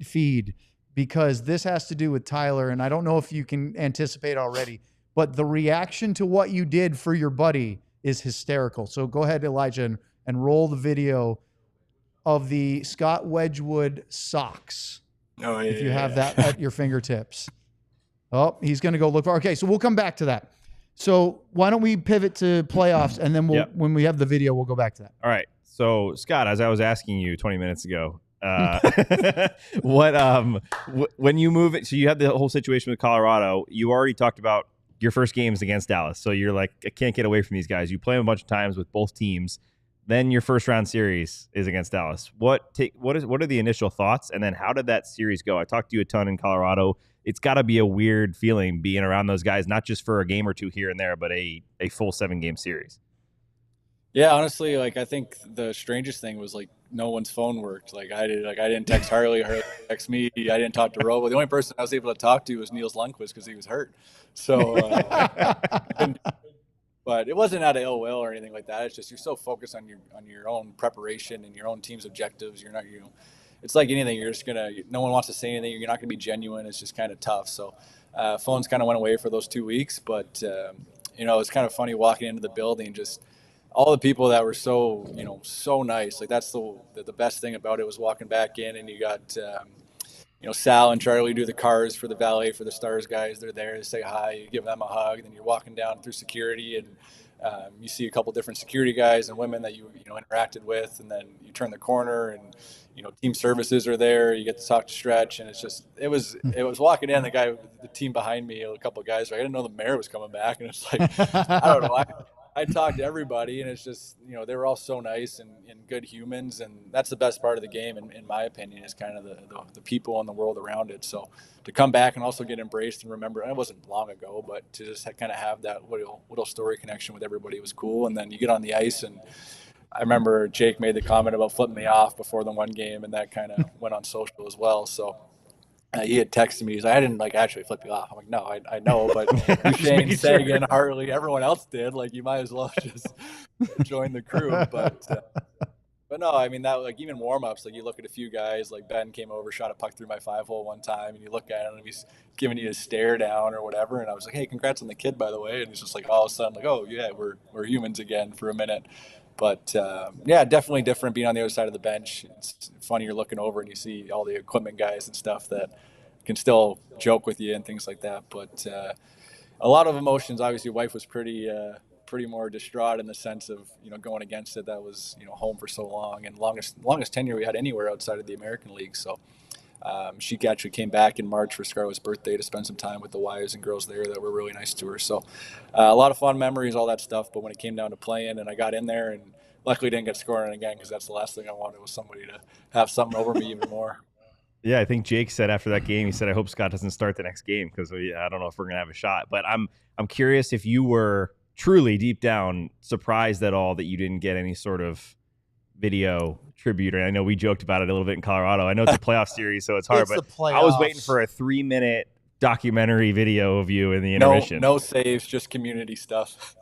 [SPEAKER 1] feed, because this has to do with Tyler. And I don't know if you can anticipate already, but the reaction to what you did for your buddy is hysterical. So go ahead, Elijah, and roll the video of the Scott Wedgwood socks.
[SPEAKER 4] Oh, yeah,
[SPEAKER 1] if you have that at your fingertips. Oh, he's going to go look for. Okay, so we'll come back to that. So why don't we pivot to playoffs, and then when we have the video, we'll go back to that.
[SPEAKER 3] All right. So Scott, as I was asking you 20 minutes ago, when you move it, so you had the whole situation with Colorado. You already talked about your first games against Dallas. So you're like, I can't get away from these guys. You play them a bunch of times with both teams. Then your first round series is against Dallas. What are the initial thoughts? And then how did that series go? I talked to you a ton in Colorado. It's got to be a weird feeling being around those guys, not just for a game or two here and there, but a full 7-game series.
[SPEAKER 4] Yeah, honestly, like I think the strangest thing was like no one's phone worked. Like I didn't text Harley text me. I didn't talk to Robo. The only person I was able to talk to was Niels Lundqvist because he was hurt. So, but it wasn't out of ill will or anything like that. It's just you're so focused on your own preparation and your own team's objectives. You're not it's like anything. You're just no one wants to say anything. You're not gonna be genuine. It's just kind of tough. So, phones kind of went away for those 2 weeks. But it's kind of funny walking into the building just all the people that were so, so nice. Like that's the best thing about it was walking back in, and you got, Sal and Charlie do the cars for the valet for the Stars guys. They're there to say hi. You give them a hug, and then you're walking down through security, and you see a couple different security guys and women that you interacted with, and then you turn the corner, and team services are there. You get to talk to Stretch, and it was walking in. The team behind me, a couple of guys. I didn't know the mayor was coming back, and it's like I don't know. I talked to everybody, and it's just, they were all so nice and good humans. And that's the best part of the game, in my opinion, is kind of the people and the world around it. So to come back and also get embraced and remember, and it wasn't long ago, but to just kind of have that little story connection with everybody was cool. And then you get on the ice, and I remember Jake made the comment about flipping me off before the one game, and that kind of went on social as well. So he had texted me. He's like, I didn't actually flip you off. I'm like, no, I know, but Shane, Sagan, Hartley, everyone else did. Like, you might as well just join the crew. But no, I mean, that, even warm-ups, you look at a few guys, Ben came over, shot a puck through my 5-hole one time, and you look at him and he's giving you a stare down or whatever. And I was like, hey, congrats on the kid, by the way. And he's just all of a sudden oh yeah, we're humans again for a minute. But yeah, definitely different being on the other side of the bench. It's funny, you're looking over and you see all the equipment guys and stuff that can still joke with you and things like that. But a lot of emotions. Obviously, wife was pretty more distraught in the sense of going against it. That was home for so long, and longest tenure we had anywhere outside of the American League. So she actually came back in March for Scarlett's birthday to spend some time with the wives and girls there that were really nice to her. So a lot of fun memories, all that stuff. But when it came down to playing, and I got in there, and luckily didn't get scoring again, because that's the last thing I wanted, was somebody to have something over me even more.
[SPEAKER 3] Yeah, I think Jake said after that game, he said, I hope Scott doesn't start the next game, because I don't know if we're going to have a shot. But I'm curious if you were truly deep down surprised at all that you didn't get any sort of video tribute. And I know we joked about it a little bit in Colorado. I know it's a playoff series, so it's hard, but I was waiting for a 3-minute documentary video of you in the intermission.
[SPEAKER 4] No saves, just community stuff.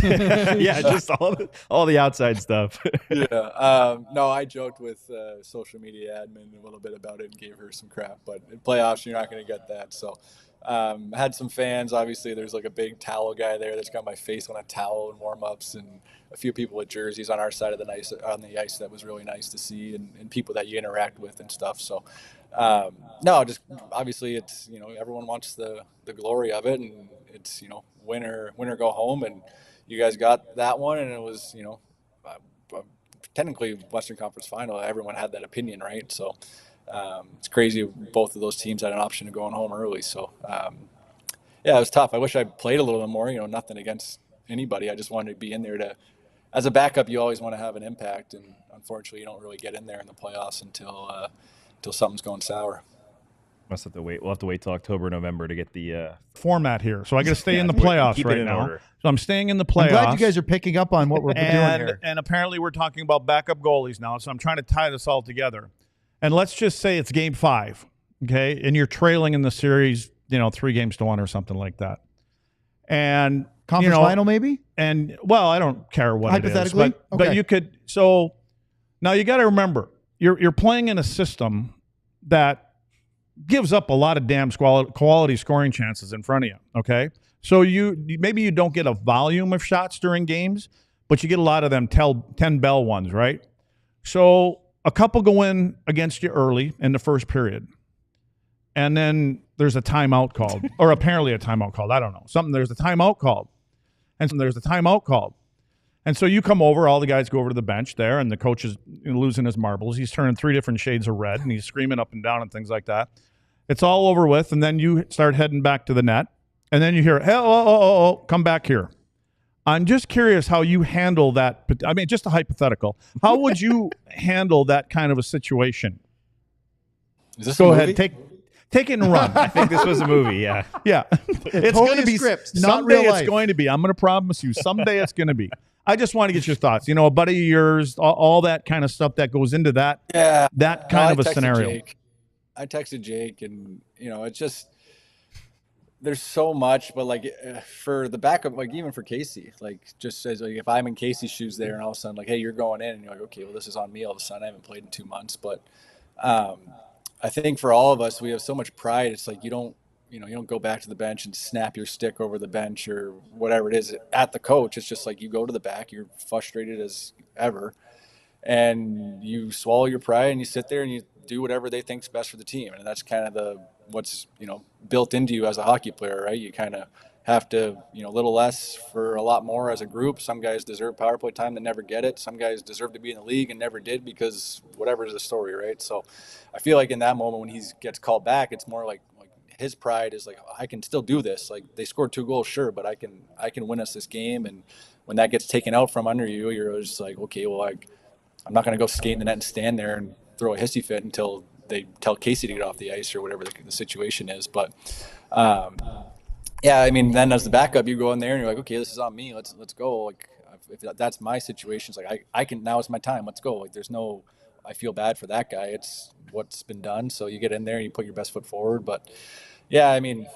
[SPEAKER 3] Yeah, just all the outside stuff.
[SPEAKER 4] Yeah. No, I joked with social media admin a little bit about it and gave her some crap, but in playoffs, you're not going to get that. So had some fans. Obviously, there's a big towel guy there that's got my face on a towel in warm-ups, and a few people with jerseys on our side of the ice that was really nice to see, and people that you interact with and stuff. So no, just obviously it's everyone wants the glory of it, and it's win or go home, and you guys got that one, and it was technically Western Conference Final. Everyone had that opinion, right? So it's crazy both of those teams had an option of going home early. So yeah, it was tough. I wish I played a little bit more. Nothing against anybody. I just wanted to be in there to, as a backup, you always want to have an impact, and unfortunately you don't really get in there in the playoffs until something's going sour.
[SPEAKER 3] Must have to wait. We'll have to wait till October, November to get the
[SPEAKER 2] format here. So I got to stay in the playoffs right now. So I'm staying in the playoffs.
[SPEAKER 1] I'm glad you guys are picking up on what we're doing here.
[SPEAKER 2] And apparently we're talking about backup goalies now. So I'm trying to tie this all together. And let's just say it's game 5, okay? And you're trailing in the series, 3-1 or something like that. And
[SPEAKER 1] conference final, maybe?
[SPEAKER 2] And well, I don't care what it is.
[SPEAKER 1] Hypothetically?
[SPEAKER 2] But you could. So now you got to remember, you're playing in a system that gives up a lot of damn quality scoring chances in front of you, okay? So maybe you don't get a volume of shots during games, but you get a lot of them 10 bell ones, right? So a couple go in against you early in the first period, and then there's a timeout called, or apparently a timeout called. I don't know. There's a timeout called, and so you come over, all the guys go over to the bench there, and the coach is losing his marbles. He's turning 3 different shades of red, and he's screaming up and down and things like that. It's all over with, and then you start heading back to the net, and then you hear, hey, oh, come back here. I'm just curious how you handle that. I mean, just a hypothetical. How would you handle that kind of a situation?
[SPEAKER 4] Is this
[SPEAKER 2] Go
[SPEAKER 4] a
[SPEAKER 2] ahead,
[SPEAKER 4] movie?
[SPEAKER 2] take it and run.
[SPEAKER 3] I think this was a movie, yeah.
[SPEAKER 2] Yeah.
[SPEAKER 1] It's going to be script, not real
[SPEAKER 2] someday
[SPEAKER 1] life.
[SPEAKER 2] It's going to be. I'm going to promise you. Someday it's going to be. I just want to get your thoughts. A buddy of yours, all that kind of stuff that goes into that.
[SPEAKER 4] Yeah.
[SPEAKER 2] That kind of a scenario.
[SPEAKER 4] I texted Jake, and it's just, there's so much, but for the backup, even for Casey, just says if I'm in Casey's shoes there, and all of a sudden hey, you're going in, and you're like, okay, well, this is on me all of a sudden. I haven't played in 2 months, but I think for all of us, we have so much pride. It's you don't you don't go back to the bench and snap your stick over the bench or whatever it is at the coach. It's just like you go to the back, you're frustrated as ever, and you swallow your pride and you sit there and you do whatever they think's best for the team. And that's kind of what's built into you as a hockey player, right? You kind of have to, a little less for a lot more as a group. Some guys deserve power play time that never get it. Some guys deserve to be in the league and never did because whatever is the story, right? So I feel like in that moment when he gets called back, it's more like his pride is like, I can still do this. Like, they scored 2 goals, sure, but I can win us this game. And when that gets taken out from under you, you're just like, okay, well, I'm not going to go skate in the net and stand there and throw a hissy fit until they tell Casey to get off the ice or whatever the situation is. But yeah, I mean, then as the backup, you go in there and you're like, okay, this is on me. Let's go. Like, if that's my situation, it's like I can, now is my time. Let's go. Like, there's no, I feel bad for that guy. It's what's been done. So you get in there and you put your best foot forward. But yeah, I mean,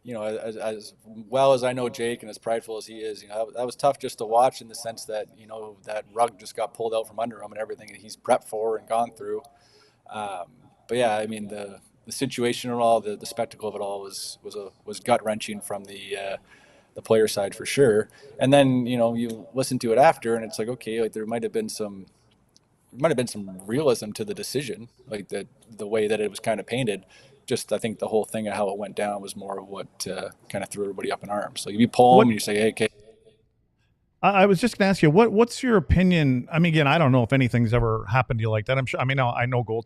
[SPEAKER 4] as well as I know Jake and as prideful as he is, that was tough just to watch in the sense that, that rug just got pulled out from under him and everything that he's prepped for and gone through. But yeah, I mean, the situation and all, the spectacle of it all was gut wrenching from the player side for sure. And then, you listen to it after and it's like, okay, like there might have been some realism to the decision, like the way that it was kind of painted. Just, I think the whole thing of how it went down was more of what kind of threw everybody up in arms. So you pull them and you say, hey, okay.
[SPEAKER 2] I was just going to ask you, what's your opinion? I mean, again, I don't know if anything's ever happened to you like that. I'm sure. I mean, I know goaltenders